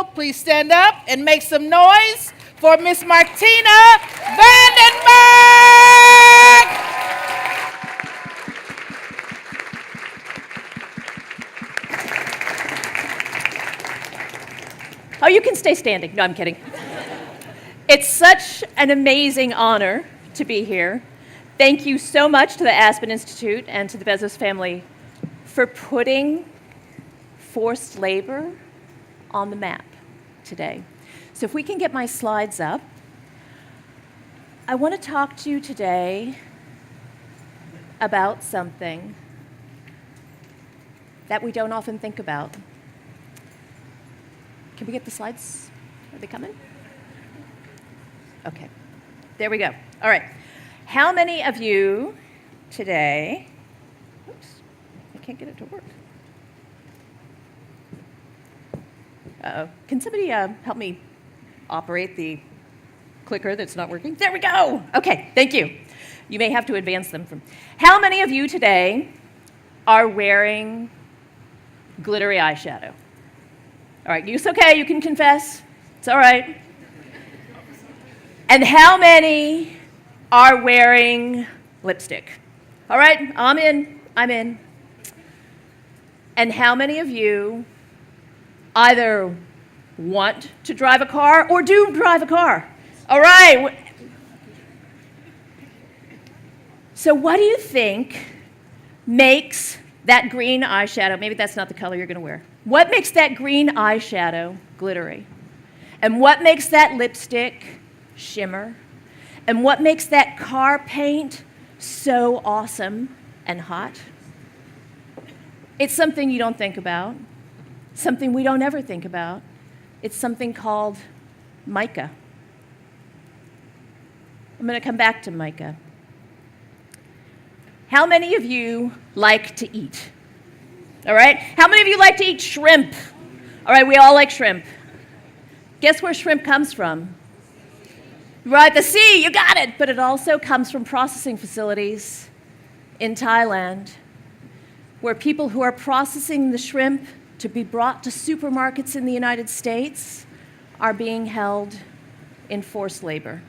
Louisville, please stand up and make some noise for Miss Martina Vandenberg. Oh, you can stay standing. No, I'm kidding. It's such an amazing honor to be here. Thank you so much to the Aspen Institute and to the Bezos family for putting forced labor on the map today. So if we can get my slides up, I want to talk to you today about something that we don't often think about. Can we get the slides? Are they coming? Okay, there we go. All right. How many of you today, oops, I can't get it to work. Uh-oh. Can somebody help me operate the clicker that's not working? There we go. Okay, thank you. You may have to advance them from. How many of you today are wearing glittery eyeshadow? All right, it's okay, you can confess. It's all right. And how many are wearing lipstick? All right, I'm in. And how many of you either want to drive a car or do drive a car? All right. So what do you think makes that green eyeshadow, maybe that's not the color you're going to wear. What makes that green eyeshadow glittery? And what makes that lipstick shimmer? And what makes that car paint so awesome and hot? It's something you don't think about, something we don't ever think about. It's something called mica. I'm going to come back to mica. How many of you like to eat? All right? How many of you like to eat shrimp? All right, we all like shrimp. Guess where shrimp comes from? Right, the sea, you got it. But it also comes from processing facilities in Thailand, where people who are processing the shrimp to be brought to supermarkets in the United States are being held in forced labor.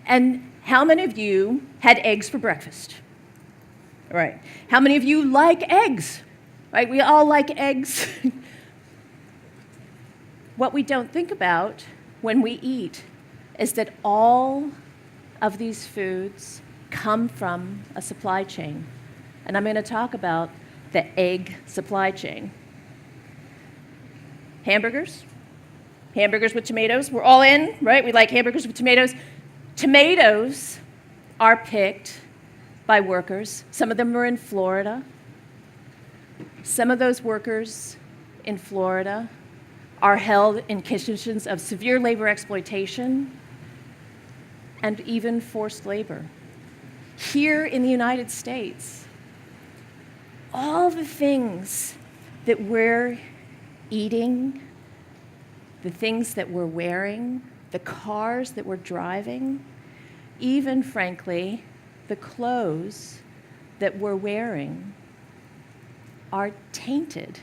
And how many of you had eggs for breakfast? All right. How many of you like eggs? Right, we all like eggs. What we don't think about when we eat is that all of these foods come from a supply chain. And I'm going to talk about the egg supply chain. Hamburgers with tomatoes. We're all in, right? We like hamburgers with tomatoes. Tomatoes are picked by workers. Some of them are in Florida. Some of those workers in Florida are held in conditions of severe labor exploitation and even forced labor. Here in the United States, all the things that we're eating, the things that we're wearing, the cars that we're driving, even, frankly, the clothes that we're wearing are tainted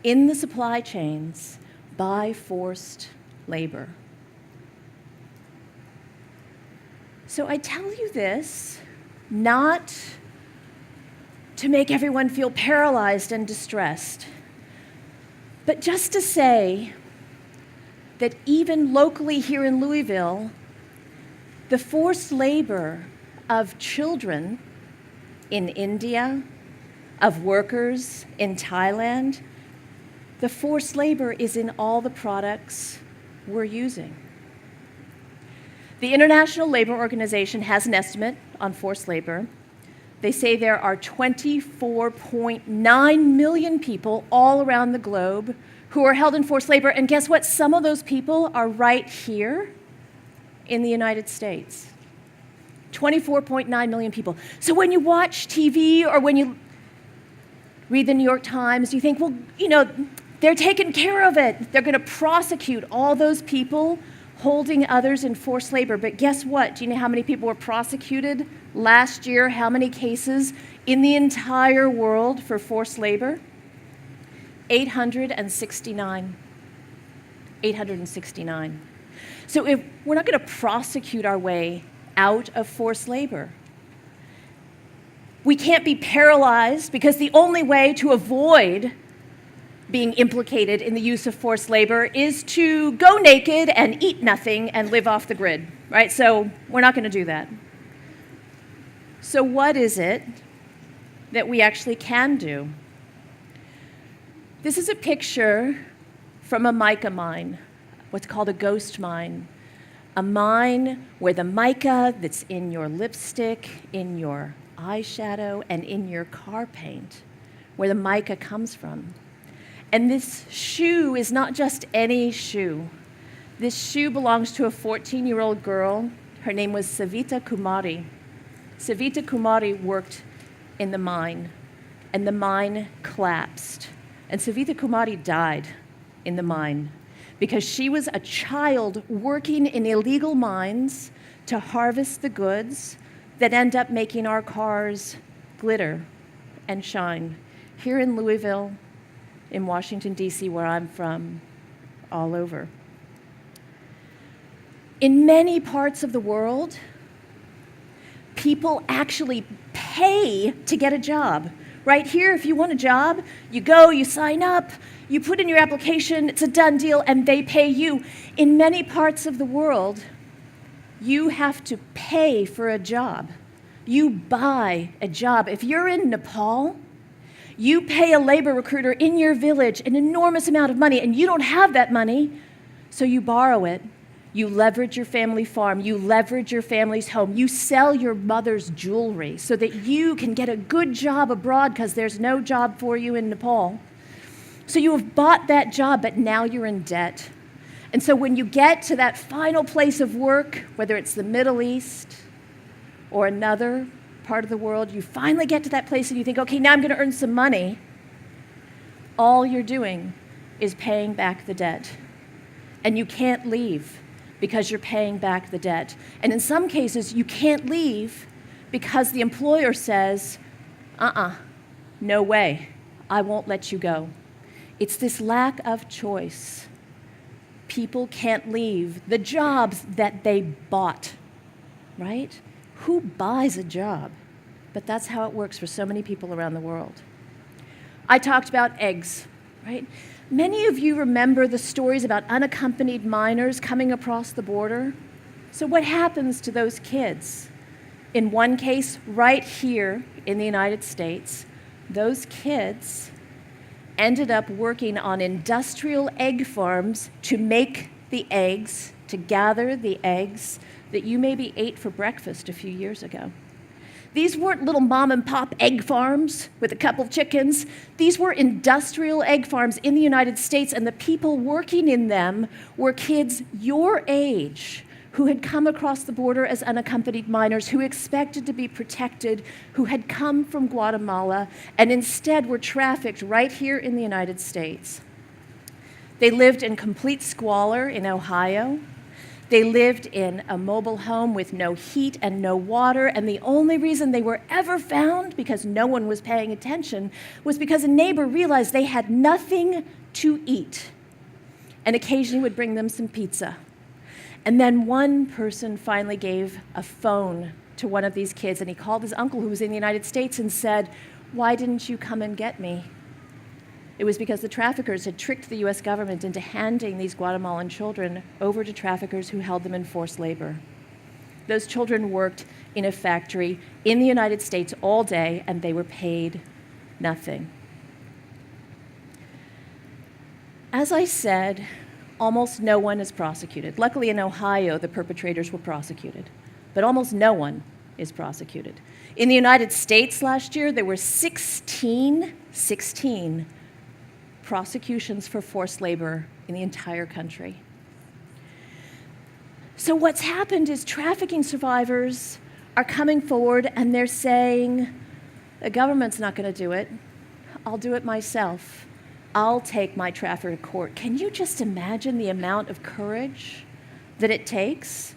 in the supply chains by forced labor. So I tell you this not to make everyone feel paralyzed and distressed, but just to say that even locally here in Louisville, the forced labor of children in India, of workers in Thailand, the forced labor is in all the products we're using. The International Labor Organization has an estimate on forced labor. They say there are 24.9 million people all around the globe who are held in forced labor, and guess what? Some of those people are right here in the United States. 24.9 million people. So when you watch TV or when you read the New York Times, you think, well, they're taking care of it. They're going to prosecute all those people holding others in forced labor. But guess what? Do you know how many people were prosecuted last year? How many cases in the entire world for forced labor? 869. 869. So if we're not going to prosecute our way out of forced labor, we can't be paralyzed because the only way to avoid being implicated in the use of forced labor is to go naked and eat nothing and live off the grid, right? So we're not going to do that. So what is it that we actually can do? This is a picture from a mica mine, what's called a ghost mine. A mine where the mica that's in your lipstick, in your eyeshadow, and in your car paint, where the mica comes from. And this shoe is not just any shoe. This shoe belongs to a 14-year-old girl. Her name was Savita Kumari. Savita Kumari worked in the mine, and the mine collapsed. And Savita Kumari died in the mine because she was a child working in illegal mines to harvest the goods that end up making our cars glitter and shine. Here in Louisville, in Washington, D.C., where I'm from, all over. In many parts of the world, people actually pay to get a job. Right here, if you want a job, you go, you sign up, you put in your application, it's a done deal, and they pay you. In many parts of the world, you have to pay for a job. You buy a job. If you're in Nepal, you pay a labor recruiter in your village an enormous amount of money, and you don't have that money, so you borrow it. You leverage your family farm. You leverage your family's home. You sell your mother's jewelry so that you can get a good job abroad because there's no job for you in Nepal. So you have bought that job, but now you're in debt. And so when you get to that final place of work, whether it's the Middle East or another part of the world, you finally get to that place and you think, okay, now I'm going to earn some money. All you're doing is paying back the debt. And you can't leave because you're paying back the debt. And in some cases, you can't leave because the employer says, no way, I won't let you go. It's this lack of choice. People can't leave the jobs that they bought, right? Who buys a job? But that's how it works for so many people around the world. I talked about eggs, right? Many of you remember the stories about unaccompanied minors coming across the border. So what happens to those kids? In one case, right here in the United States, those kids ended up working on industrial egg farms to make the eggs, to gather the eggs that you maybe ate for breakfast a few years ago. These weren't little mom and pop egg farms with a couple of chickens. These were industrial egg farms in the United States, and the people working in them were kids your age who had come across the border as unaccompanied minors, who expected to be protected, who had come from Guatemala, and instead were trafficked right here in the United States. They lived in complete squalor in Ohio. They lived in a mobile home with no heat and no water, and the only reason they were ever found, because no one was paying attention, was because a neighbor realized they had nothing to eat and occasionally would bring them some pizza. And then one person finally gave a phone to one of these kids, and he called his uncle who was in the United States and said, "Why didn't you come and get me?" It was because the traffickers had tricked the US government into handing these Guatemalan children over to traffickers who held them in forced labor. Those children worked in a factory in the United States all day, and they were paid nothing. As I said, almost no one is prosecuted. Luckily in Ohio, the perpetrators were prosecuted, but almost no one is prosecuted. In the United States last year, there were 16 prosecutions for forced labor in the entire country. So what's happened is trafficking survivors are coming forward and they're saying, the government's not going to do it. I'll do it myself. I'll take my trafficker to court. Can you just imagine the amount of courage that it takes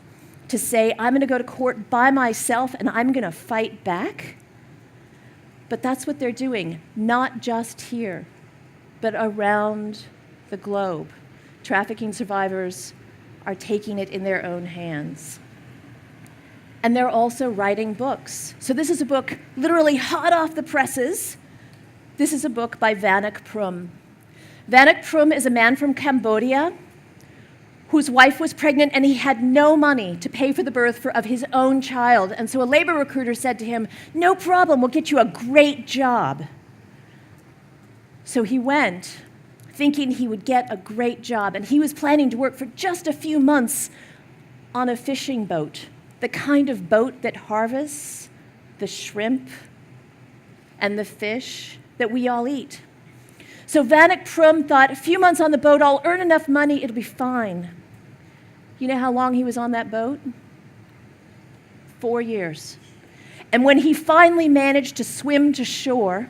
to say, I'm going to go to court by myself and I'm going to fight back? But that's what they're doing, not just here, but around the globe. trafficking survivors are taking it in their own hands. And they're also writing books. So this is a book literally hot off the presses. This is a book by Vanek Prum. Vanek Prum is a man from Cambodia whose wife was pregnant and he had no money to pay for the birth of his own child. And so a labor recruiter said to him, "No problem, we'll get you a great job." So he went, thinking he would get a great job, and he was planning to work for just a few months on a fishing boat, the kind of boat that harvests the shrimp and the fish that we all eat. So Vanek Prum thought, a few months on the boat, I'll earn enough money, it'll be fine. You know how long he was on that boat? 4 years. And when he finally managed to swim to shore,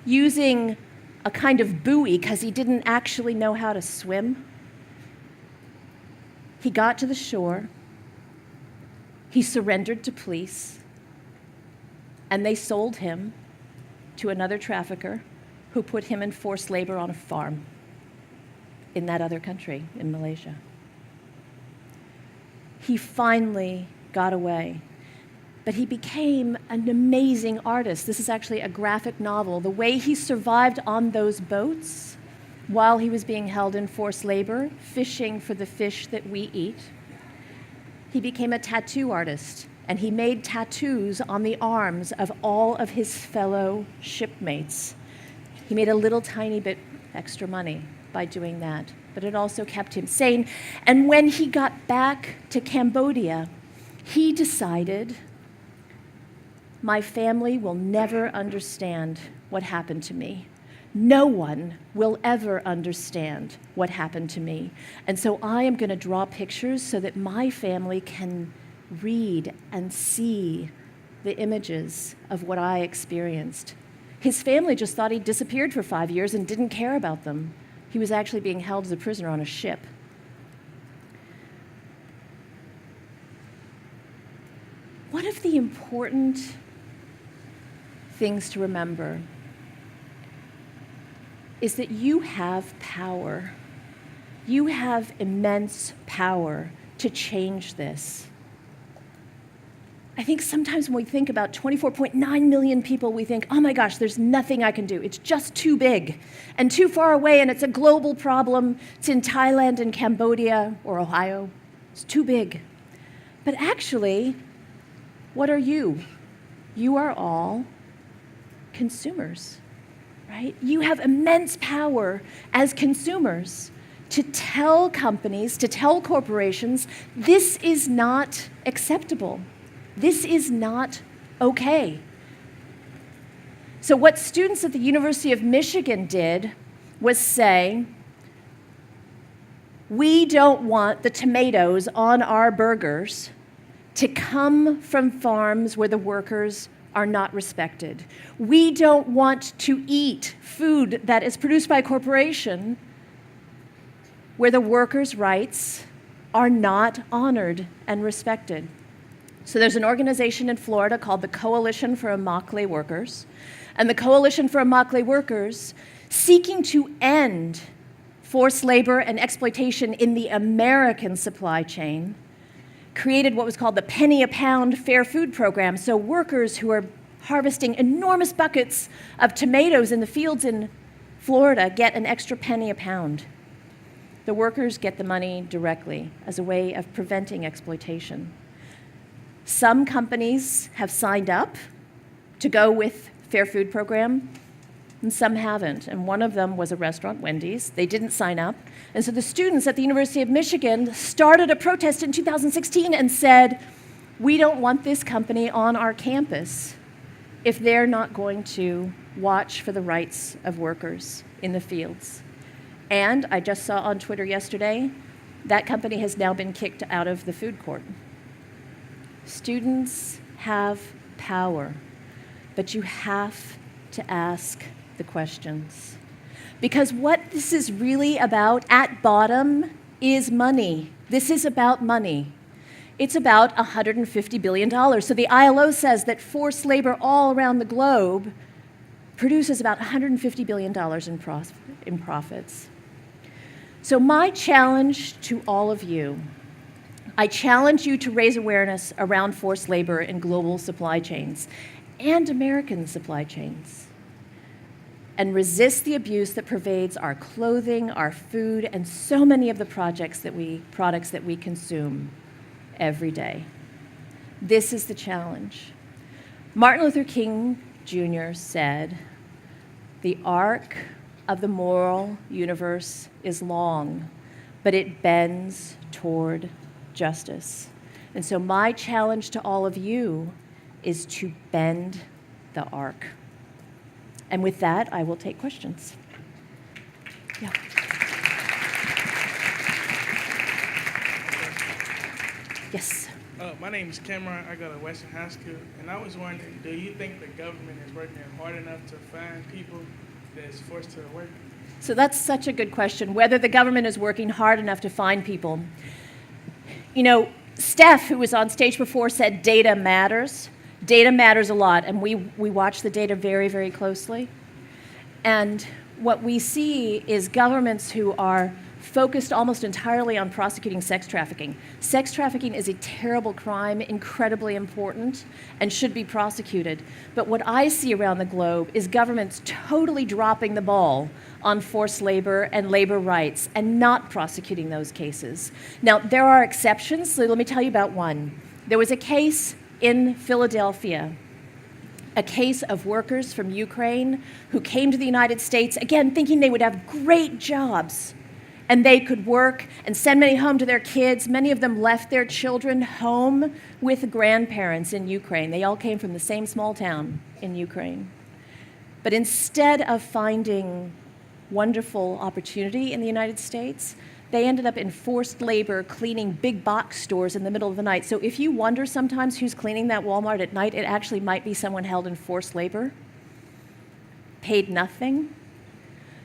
using a kind of buoy because he didn't actually know how to swim, he got to the shore, he surrendered to police, and they sold him to another trafficker who put him in forced labor on a farm in that other country, in Malaysia. He finally got away, but he became an amazing artist. This is actually a graphic novel. The way he survived on those boats while he was being held in forced labor, fishing for the fish that we eat. He became a tattoo artist, and he made tattoos on the arms of all of his fellow shipmates. He made a little tiny bit extra money by doing that, but it also kept him sane. And when he got back to Cambodia, he decided, my family will never understand what happened to me. No one will ever understand what happened to me. And so I am going to draw pictures so that my family can read and see the images of what I experienced. His family just thought he disappeared for 5 years and didn't care about them. He was actually being held as a prisoner on a ship. One of the important things to remember is that you have power. You have immense power to change this. I think sometimes when we think about 24.9 million people, we think, oh my gosh, there's nothing I can do. It's just too big and too far away, and it's a global problem. It's in Thailand and Cambodia or Ohio. It's too big. But actually, what are you? You are all consumers, right? You have immense power as consumers to tell companies, to tell corporations, this is not acceptable. This is not okay. So what students at the University of Michigan did was say, we don't want the tomatoes on our burgers to come from farms where the workers are not respected. We don't want to eat food that is produced by a corporation where the workers' rights are not honored and respected. So there's an organization in Florida called the Coalition for Immokalee Workers, and the Coalition for Immokalee Workers, seeking to end forced labor and exploitation in the American supply chain, created what was called the penny a pound fair food program. So workers who are harvesting enormous buckets of tomatoes in the fields in Florida get an extra penny a pound. The workers get the money directly as a way of preventing exploitation. Some companies have signed up to go with fair food program, and some haven't. And one of them was a restaurant, Wendy's. They didn't sign up. And so the students at the University of Michigan started a protest in 2016 and said, we don't want this company on our campus if they're not going to watch for the rights of workers in the fields. And I just saw on Twitter yesterday, that company has now been kicked out of the food court. Students have power, but you have to ask the questions. Because what this is really about at bottom is money. This is about money. It's about $150 billion. So the ILO says that forced labor all around the globe produces about $150 billion in profits. So my challenge to all of you, I challenge you to raise awareness around forced labor in global supply chains and American supply chains, and resist the abuse that pervades our clothing, our food, and so many of the products that we consume every day. This is the challenge. Martin Luther King Jr. said, "The arc of the moral universe is long, but it bends toward justice." And so my challenge to all of you is to bend the arc. And with that, I will take questions. Yeah. Yes. My name is Cameron. I go to Western High School, and I was wondering, do you think the government is working hard enough to find people that's forced to work? So that's such a good question, whether the government is working hard enough to find people. You know, Steph, who was on stage before, said data matters. Data matters a lot, and we watch the data very, very closely. And what we see is governments who are focused almost entirely on prosecuting sex trafficking. Sex trafficking is a terrible crime, incredibly important, and should be prosecuted. But what I see around the globe is governments totally dropping the ball on forced labor and labor rights and not prosecuting those cases. Now, there are exceptions, so let me tell you about one. There was a case in Philadelphia, a case of workers from Ukraine who came to the United States, again, thinking they would have great jobs and they could work and send money home to their kids. Many of them left their children home with grandparents in Ukraine. They all came from the same small town in Ukraine. But instead of finding wonderful opportunity in the United States, they ended up in forced labor cleaning big box stores in the middle of the night. So if you wonder sometimes who's cleaning that Walmart at night, it actually might be someone held in forced labor, paid nothing.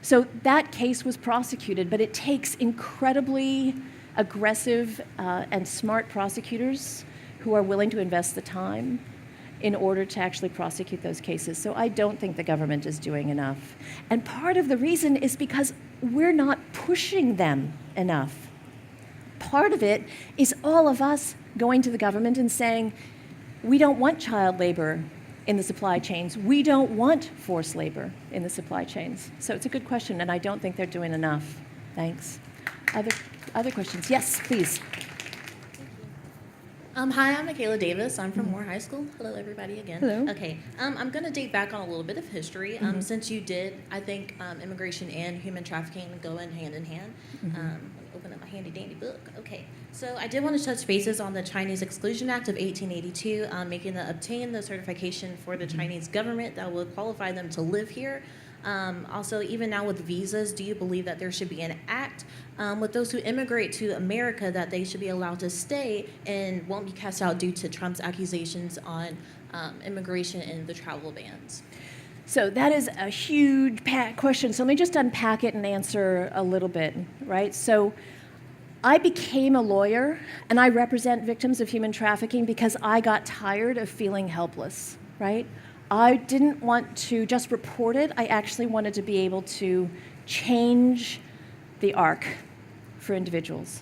So that case was prosecuted, but it takes incredibly aggressive and smart prosecutors who are willing to invest the time in order to actually prosecute those cases. So I don't think the government is doing enough. And part of the reason is because we're not pushing them enough. Part of it is all of us going to the government and saying, we don't want child labor in the supply chains. We don't want forced labor in the supply chains. So it's a good question, and I don't think they're doing enough. Thanks. Other questions? Yes, please. Hi, I'm Michaela Davis. I'm from Moore High School. Hello, everybody, again. Hello. Okay, I'm going to date back on a little bit of history. Since you did, I think immigration and human trafficking go in hand. Let me open up my handy-dandy book. Okay, so I did want to touch bases on the Chinese Exclusion Act of 1882, making them obtain the certification for the Chinese government that would qualify them to live here. Also, even now with visas, do you believe that there should be an act with those who immigrate to America that they should be allowed to stay and won't be cast out due to Trump's accusations on immigration and the travel bans? So that is a huge question. So let me just unpack it and answer a little bit, right? So I became a lawyer, and I represent victims of human trafficking because I got tired of feeling helpless, right? I didn't want to just report it. I actually wanted to be able to change the arc for individuals.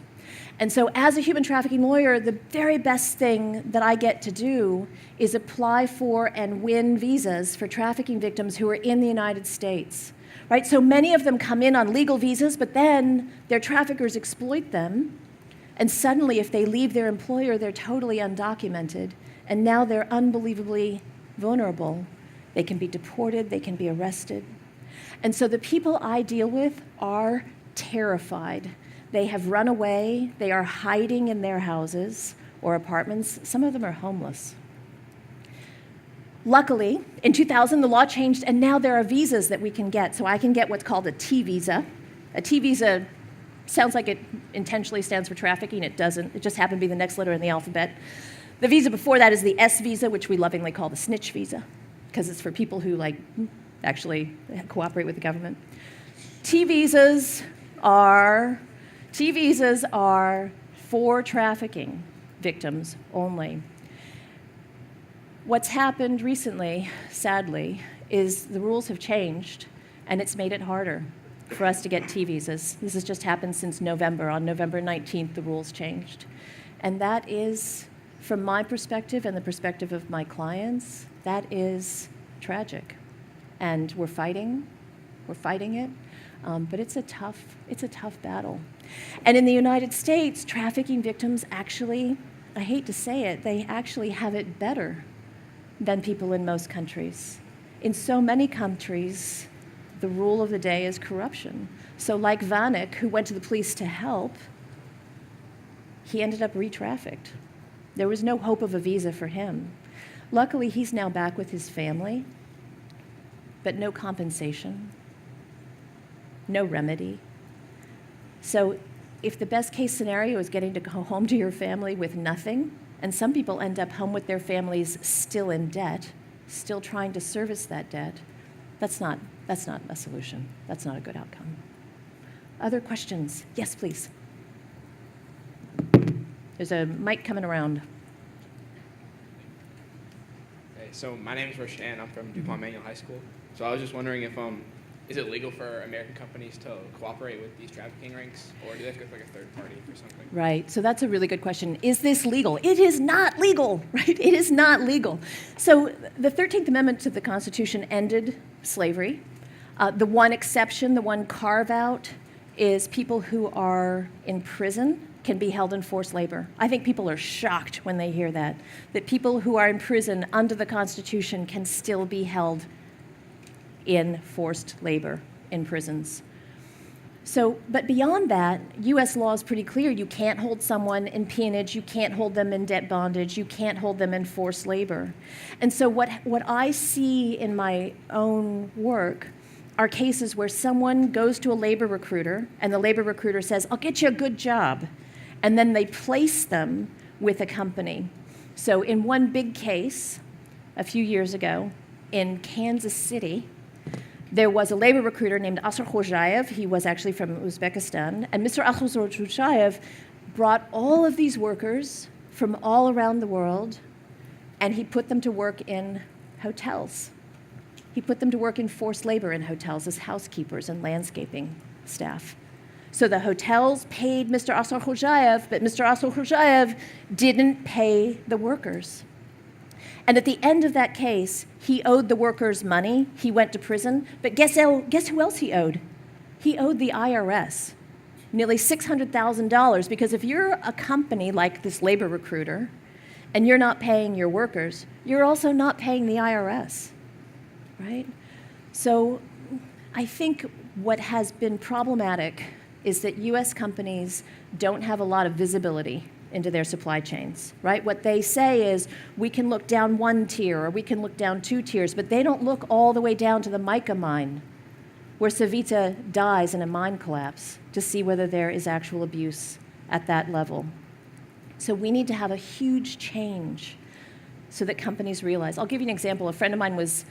And so as a human trafficking lawyer, the very best thing that I get to do is apply for and win visas for trafficking victims who are in the United States, right? So many of them come in on legal visas, but then their traffickers exploit them. And suddenly, if they leave their employer, they're totally undocumented. And now they're unbelievably vulnerable. They can be deported, they can be arrested. And so the people I deal with are terrified. They have run away, they are hiding in their houses or apartments. Some of them are homeless. Luckily, in 2000, the law changed, and now there are visas that we can get. So I can get what's called a T visa. A T visa sounds like it intentionally stands for trafficking. It doesn't. It just happened to be the next letter in the alphabet. The visa before that is the S visa, which we lovingly call the snitch visa, because it's for people who actually cooperate with the government. T visas are for trafficking victims only. What's happened recently, sadly, is the rules have changed, and it's made it harder. for us to get T visas. This has just happened since November. On November 19th, the rules changed. And that is, from my perspective and the perspective of my clients, that is tragic. And we're fighting it, but it's a tough battle. And in the United States, trafficking victims actually, I hate to say it, they actually have it better than people in most countries. In so many countries, the rule of the day is corruption. So like Vanek, who went to the police to help, he ended up re-trafficked. There was no hope of a visa for him. Luckily, he's now back with his family, but no compensation, no remedy. So if the best case scenario is getting to go home to your family with nothing, and some people end up home with their families still in debt, still trying to service that debt, that's not a solution. That's not a good outcome. Other questions? Yes, please. There's a mic coming around. Hey, so my name is Roshan. I'm from DuPont Manual High School. So I was just wondering if is it legal for American companies to cooperate with these trafficking rings, or do they have to go through like a third party or something? Right, so that's a really good question. Is this legal? It is not legal, right? It is not legal. So the 13th Amendment to the Constitution ended slavery. The one exception, the one carve-out, is people who are in prison can be held in forced labor. I think people are shocked when they hear that people who are in prison under the Constitution can still be held in forced labor in prisons. So, but beyond that, U.S. law is pretty clear. You can't hold someone in peonage, you can't hold them in debt bondage, you can't hold them in forced labor. And so what I see in my own work are cases where someone goes to a labor recruiter and the labor recruiter says, I'll get you a good job. And then they place them with a company. So in one big case a few years ago in Kansas City, there was a labor recruiter named Asar Khojayev. He was actually from Uzbekistan. And Mr. Asar Khojayev brought all of these workers from all around the world, and he put them to work in hotels. He put them to work in forced labor in hotels as housekeepers and landscaping staff. So the hotels paid Mr. Asar Khojayev, but Mr. Asar Khojayev didn't pay the workers. And at the end of that case, he owed the workers money. He went to prison. But guess who else he owed? He owed the IRS nearly $600,000, because if you're a company like this labor recruiter and you're not paying your workers, you're also not paying the IRS, right? So I think what has been problematic is that U.S. companies don't have a lot of visibility into their supply chains, right? What they say is, we can look down one tier or we can look down two tiers, but they don't look all the way down to the mica mine where Savita dies in a mine collapse to see whether there is actual abuse at that level. So we need to have a huge change so that companies realize. I'll give you an example. A friend of mine was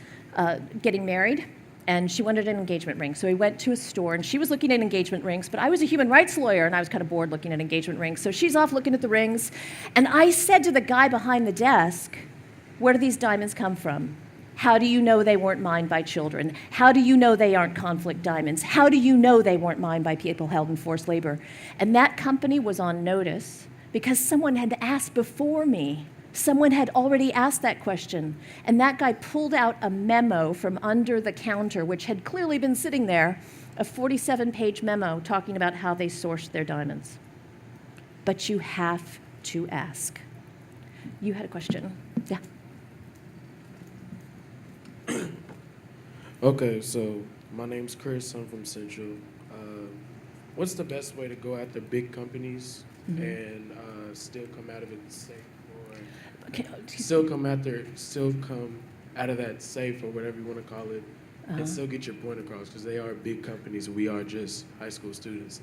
getting married, and she wanted an engagement ring. So we went to a store, and she was looking at engagement rings, but I was a human rights lawyer, and I was kind of bored looking at engagement rings. So she's off looking at the rings, and I said to the guy behind the desk, where do these diamonds come from? How do you know they weren't mined by children? How do you know they aren't conflict diamonds? How do you know they weren't mined by people held in forced labor? And that company was on notice because someone had asked before me. Someone had already asked that question, and that guy pulled out a memo from under the counter, which had clearly been sitting there, a 47-page memo talking about how they sourced their diamonds. But you have to ask. You had a question. Yeah. Okay, so my name's Chris. I'm from Central. What's the best way to go after big companies and still come out of it safe? Still come out of that safe, or whatever you want to call it, and still get your point across, because they are big companies and we are just high school students.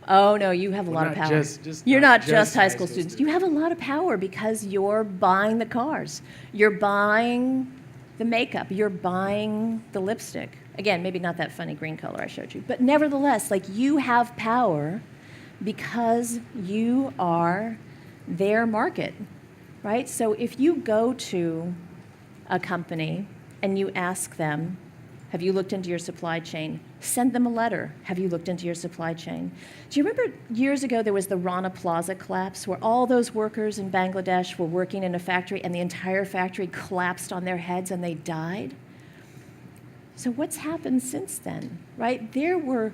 Oh, no, you have a lot of power. You're not just high school students. You have a lot of power because you're buying the cars. You're buying the makeup. You're buying the lipstick. Again, maybe not that funny green color I showed you, but nevertheless, like, you have power because you are their market. Right? So if you go to a company and you ask them, have you looked into your supply chain? Send them a letter. Have you looked into your supply chain? Do you remember years ago there was the Rana Plaza collapse where all those workers in Bangladesh were working in a factory and the entire factory collapsed on their heads and they died? So what's happened since then, right? There were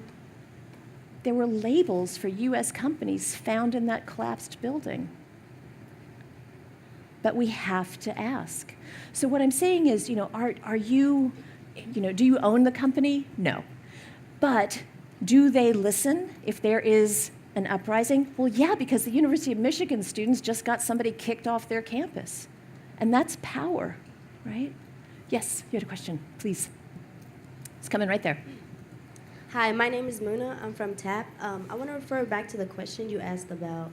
labels for US companies found in that collapsed building. But we have to ask. So what I'm saying is, are you, do you own the company? No. But do they listen if there is an uprising? Well, yeah, because the University of Michigan students just got somebody kicked off their campus. And that's power, right? Yes, you had a question, please. It's coming right there. Hi, my name is Muna. I'm from TAP. I want to refer back to the question you asked about,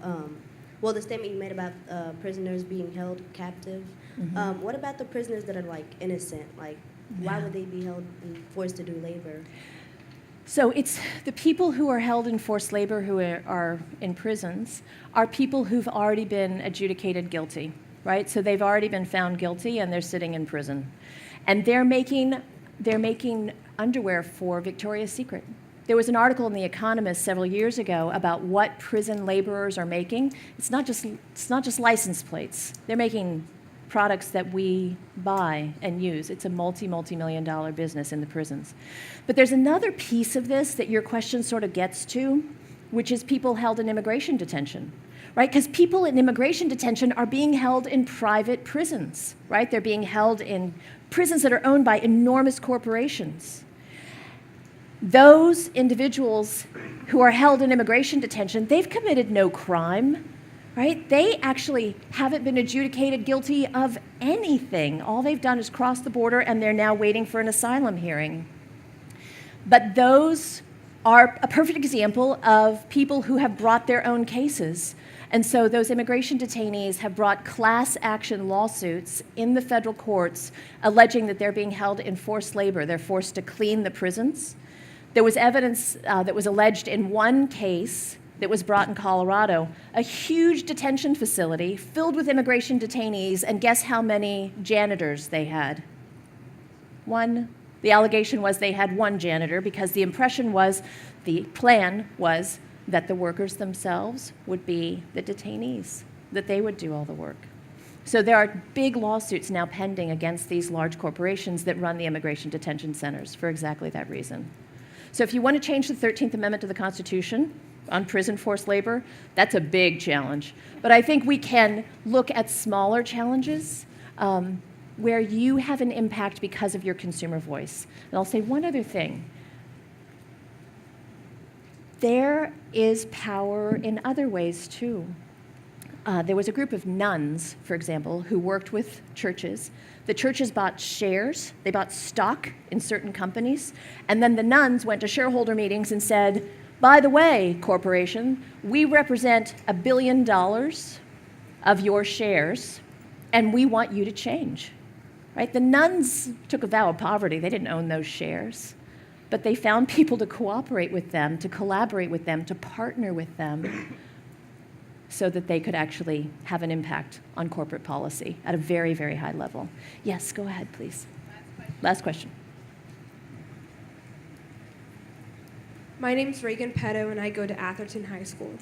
the statement you made about prisoners being held captive. Mm-hmm. What about the prisoners that are, innocent? Why would they be held and forced to do labor? So it's the people who are held in forced labor who are in prisons are people who've already been adjudicated guilty, right? So they've already been found guilty and they're sitting in prison. And they're making underwear for Victoria's Secret. There was an article in The Economist several years ago about what prison laborers are making. It's not just license plates. They're making products that we buy and use. It's a multi-million dollar business in the prisons. But there's another piece of this that your question sort of gets to, which is people held in immigration detention, right? Because people in immigration detention are being held in private prisons, right? They're being held in prisons that are owned by enormous corporations. Those individuals who are held in immigration detention, they've committed no crime, right? They actually haven't been adjudicated guilty of anything. All they've done is cross the border and they're now waiting for an asylum hearing. But those are a perfect example of people who have brought their own cases. And so those immigration detainees have brought class action lawsuits in the federal courts alleging that they're being held in forced labor. They're forced to clean the prisons. There was evidence that was alleged in one case that was brought in Colorado, a huge detention facility filled with immigration detainees, and guess how many janitors they had? One. The allegation was they had one janitor because the impression was, the plan was that the workers themselves would be the detainees, that they would do all the work. So there are big lawsuits now pending against these large corporations that run the immigration detention centers for exactly that reason. So if you want to change the 13th Amendment to the Constitution on prison forced labor, that's a big challenge. But I think we can look at smaller challenges where you have an impact because of your consumer voice. And I'll say one other thing. There is power in other ways, too. There was a group of nuns, for example, who worked with churches. The churches bought shares, they bought stock in certain companies, and then the nuns went to shareholder meetings and said, by the way, corporation, we represent $1 billion of your shares, and we want you to change. Right? The nuns took a vow of poverty. They didn't own those shares. But they found people to cooperate with them, to collaborate with them, to partner with them so that they could actually have an impact on corporate policy at a very, very high level. Yes, go ahead, please. Last question. My name's Reagan Petto, and I go to Atherton High School.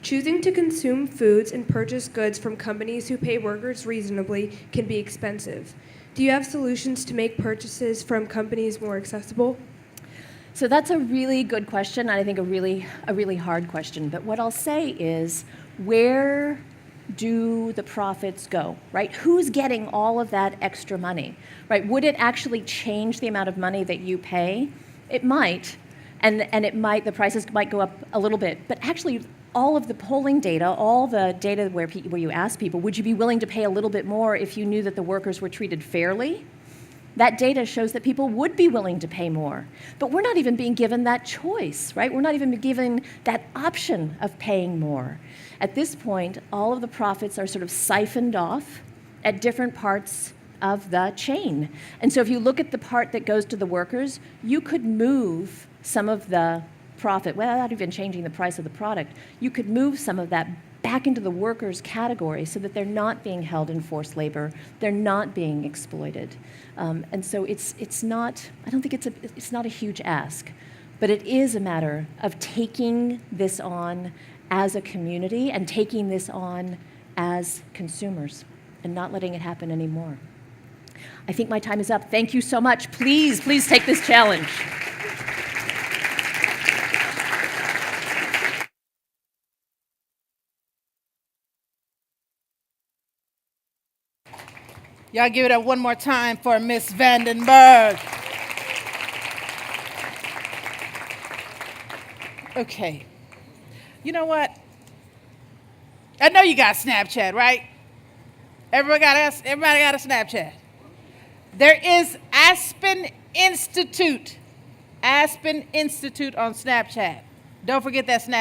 Choosing to consume foods and purchase goods from companies who pay workers reasonably can be expensive. Do you have solutions to make purchases from companies more accessible? So that's a really good question, and I think a really hard question. But what I'll say is, where do the profits go, right? Who's getting all of that extra money, right? Would it actually change the amount of money that you pay? It might, and it might, the prices might go up a little bit. But actually, all of the polling data, all the data where you ask people, would you be willing to pay a little bit more if you knew that the workers were treated fairly? That data shows that people would be willing to pay more. But we're not even being given that choice, right? We're not even given that option of paying more. At this point, all of the profits are sort of siphoned off at different parts of the chain. And so if you look at the part that goes to the workers, you could move some of the profit without even changing the price of the product, you could move some of that back into the workers category so that they're not being held in forced labor, they're not being exploited. And so it's not, I don't think it's not a huge ask, but it is a matter of taking this on as a community and taking this on as consumers and not letting it happen anymore. I think my time is up. Thank you so much. Please take this challenge. Y'all give it up one more time for Miss Vandenberg. Okay. You know what? I know you got Snapchat, right? Everybody got a Snapchat. There is Aspen Institute on Snapchat. Don't forget that Snapchat.